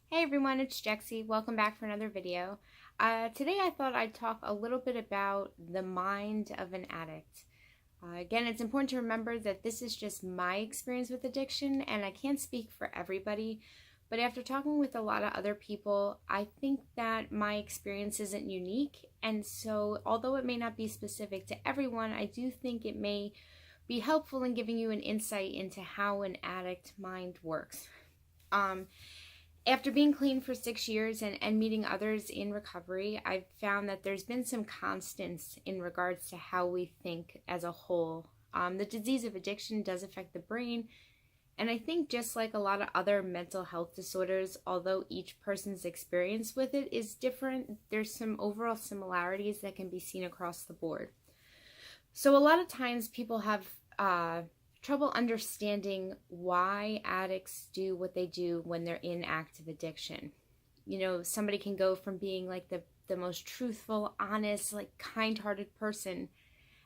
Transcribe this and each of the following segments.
Hey everyone, it's Jexie. Welcome back for another video. Today I thought I'd talk a little bit about the mind of an addict. Again, it's important to remember that this is just my experience with addiction and I can't speak for everybody, but after talking with a lot of other people, I think that my experience isn't unique, and so although it may not be specific to everyone, I do think it may be helpful in giving you an insight into how an addict mind works. After being clean for 6 years and meeting others in recovery, I've found that there's been some constants in regards to how we think as a whole. The disease of addiction does affect the brain, and I think just like a lot of other mental health disorders, although each person's experience with it is different, there's some overall similarities that can be seen across the board. So a lot of times people have trouble understanding why addicts do what they do when they're in active addiction. You know, somebody can go from being like the most truthful, honest, like kind-hearted person,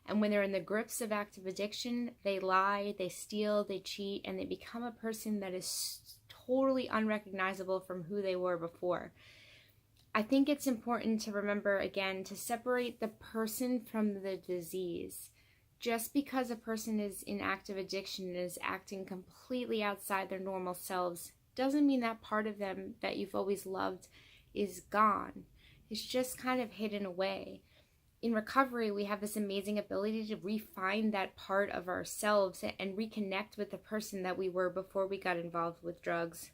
and when they're in the grips of active addiction, they lie, they steal, they cheat, and they become a person that is totally unrecognizable from who they were before. I think it's important to remember, again, to separate the person from the disease. Just because a person is in active addiction and is acting completely outside their normal selves doesn't mean that part of them that you've always loved is gone. It's just kind of hidden away. In recovery, we have this amazing ability to refine that part of ourselves and reconnect with the person that we were before we got involved with drugs.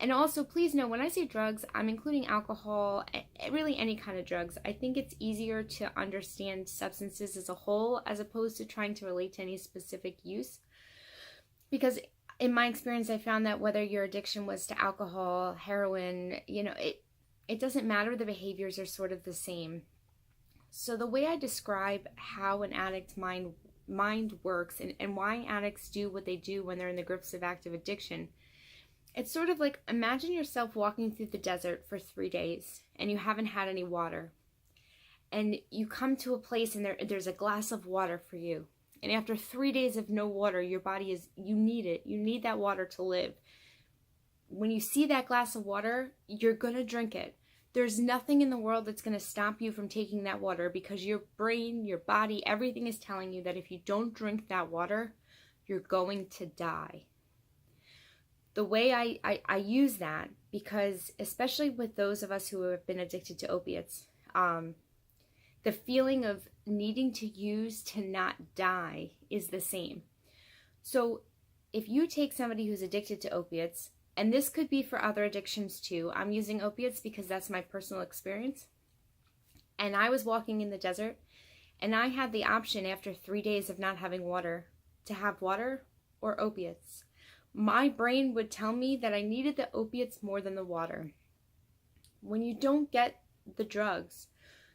And also, please know, when I say drugs, I'm including alcohol, really any kind of drugs. I think it's easier to understand substances as a whole as opposed to trying to relate to any specific use. Because in my experience, I found that whether your addiction was to alcohol, heroin, it doesn't matter. The behaviors are sort of the same. So the way I describe how an addict's mind works and why addicts do what they do when they're in the grips of active addiction, it's sort of like, imagine yourself walking through the desert for 3 days and you haven't had any water. And you come to a place and there's a glass of water for you. And after 3 days of no water, your body you need it. You need that water to live. When you see that glass of water, you're going to drink it. There's nothing in the world that's going to stop you from taking that water, because your brain, your body, everything is telling you that if you don't drink that water, you're going to die. The way I use that, because especially with those of us who have been addicted to opiates, the feeling of needing to use to not die is the same. So if you take somebody who's addicted to opiates, and this could be for other addictions too, I'm using opiates because that's my personal experience, and I was walking in the desert, and I had the option after 3 days of not having water to have water or opiates. My brain would tell me that I needed the opiates more than the water. When you don't get the drugs,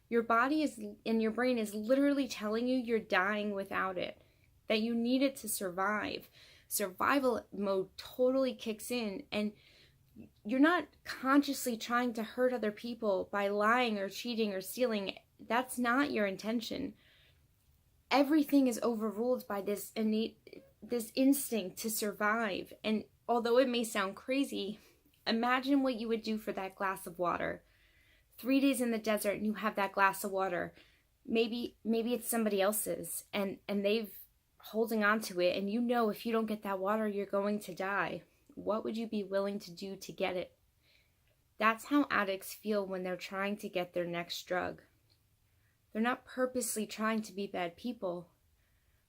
your body and your brain is literally telling you you're dying without it, that you need it to survive. Survival mode totally kicks in, and you're not consciously trying to hurt other people by lying or cheating or stealing. That's not your intention. Everything is overruled by this instinct to survive. And although it may sound crazy, imagine what you would do for that glass of water. 3 days in the desert and you have that glass of water. Maybe it's somebody else's and they've holding on to it, and you know if you don't get that water, you're going to die. What would you be willing to do to get it? That's how addicts feel when they're trying to get their next drug. They're not purposely trying to be bad people,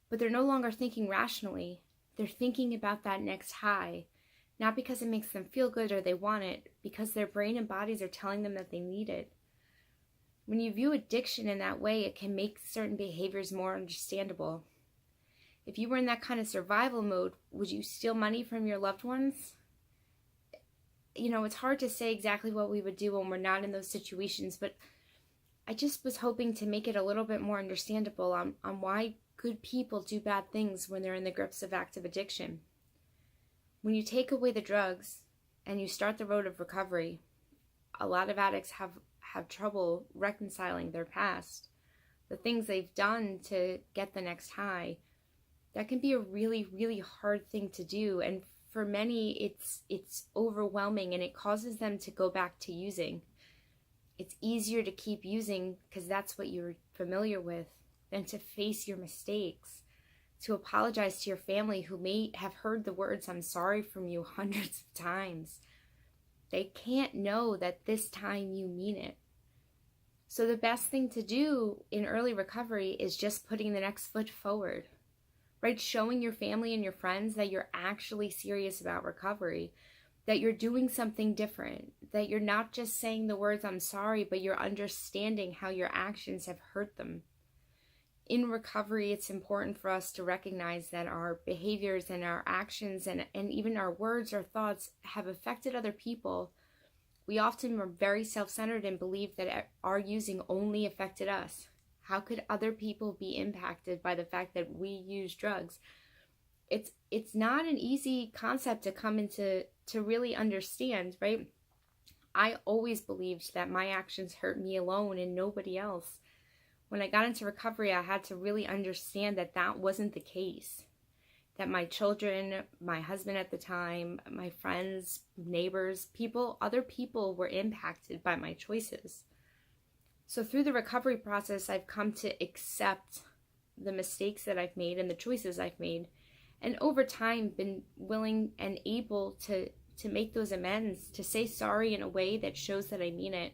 but they're no longer thinking rationally. They're thinking about that next high, not because it makes them feel good or they want it, because their brain and bodies are telling them that they need it. When you view addiction in that way, it can make certain behaviors more understandable. If you were in that kind of survival mode, would you steal money from your loved ones? It's hard to say exactly what we would do when we're not in those situations, but I just was hoping to make it a little bit more understandable on why good people do bad things when they're in the grips of active addiction. When you take away the drugs and you start the road of recovery, a lot of addicts have trouble reconciling their past, the things they've done to get the next high. That can be a really, really hard thing to do. And for many, it's overwhelming and it causes them to go back to using. It's easier to keep using because that's what you're familiar with than to face your mistakes, to apologize to your family who may have heard the words "I'm sorry" from you hundreds of times. They can't know that this time you mean it. So the best thing to do in early recovery is just putting the next foot forward, right? Showing your family and your friends that you're actually serious about recovery, that you're doing something different, that you're not just saying the words "I'm sorry," but you're understanding how your actions have hurt them. In recovery, it's important for us to recognize that our behaviors and our actions and even our words or thoughts have affected other people. We often are very self-centered and believe that our using only affected us. How could other people be impacted by the fact that we use drugs? It's not an easy concept to come into to really understand, right? I always believed that my actions hurt me alone and nobody else. When I got into recovery, I had to really understand that that wasn't the case. That my children, my husband at the time, my friends, neighbors, other people were impacted by my choices. So through the recovery process, I've come to accept the mistakes that I've made and the choices I've made. And over time, been willing and able to make those amends, to say sorry in a way that shows that I mean it.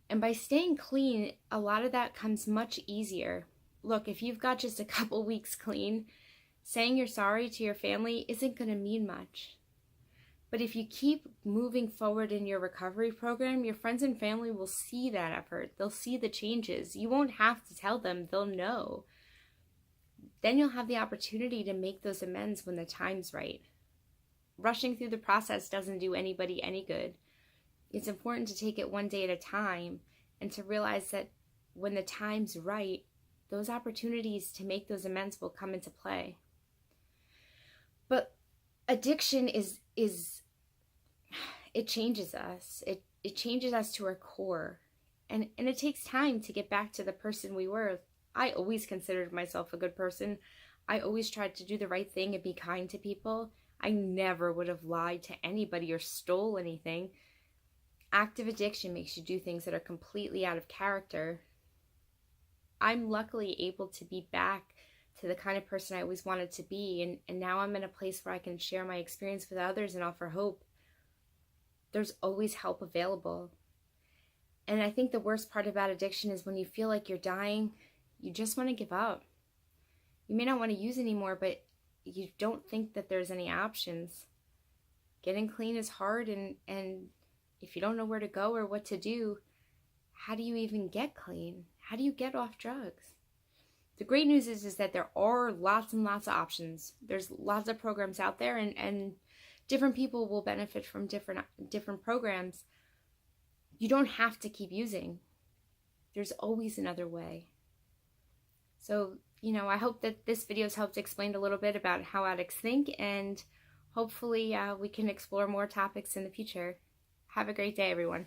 And by staying clean, a lot of that comes much easier. Look, if you've got just a couple weeks clean, saying you're sorry to your family isn't going to mean much. But if you keep moving forward in your recovery program, your friends and family will see that effort. They'll see the changes. You won't have to tell them. They'll know. Then you'll have the opportunity to make those amends when the time's right. Rushing through the process doesn't do anybody any good. It's important to take it one day at a time and to realize that when the time's right, those opportunities to make those amends will come into play. But addiction it changes us. It changes us to our core. And it takes time to get back to the person we were. I always considered myself a good person. I always tried to do the right thing and be kind to people. I never would have lied to anybody or stole anything. Active addiction makes you do things that are completely out of character. I'm luckily able to be back to the kind of person I always wanted to be, and now I'm in a place where I can share my experience with others and offer hope. There's always help available. And I think the worst part about addiction is when you feel like you're dying, you just want to give up. You may not want to use anymore, but you don't think that there's any options. Getting clean is hard, and if you don't know where to go or what to do, how do you even get clean? How do you get off drugs? The great news is that there are lots and lots of options. There's lots of programs out there, and different people will benefit from different programs. You don't have to keep using. There's always another way. So, I hope that this video has helped explain a little bit about how addicts think, and hopefully we can explore more topics in the future. Have a great day, everyone.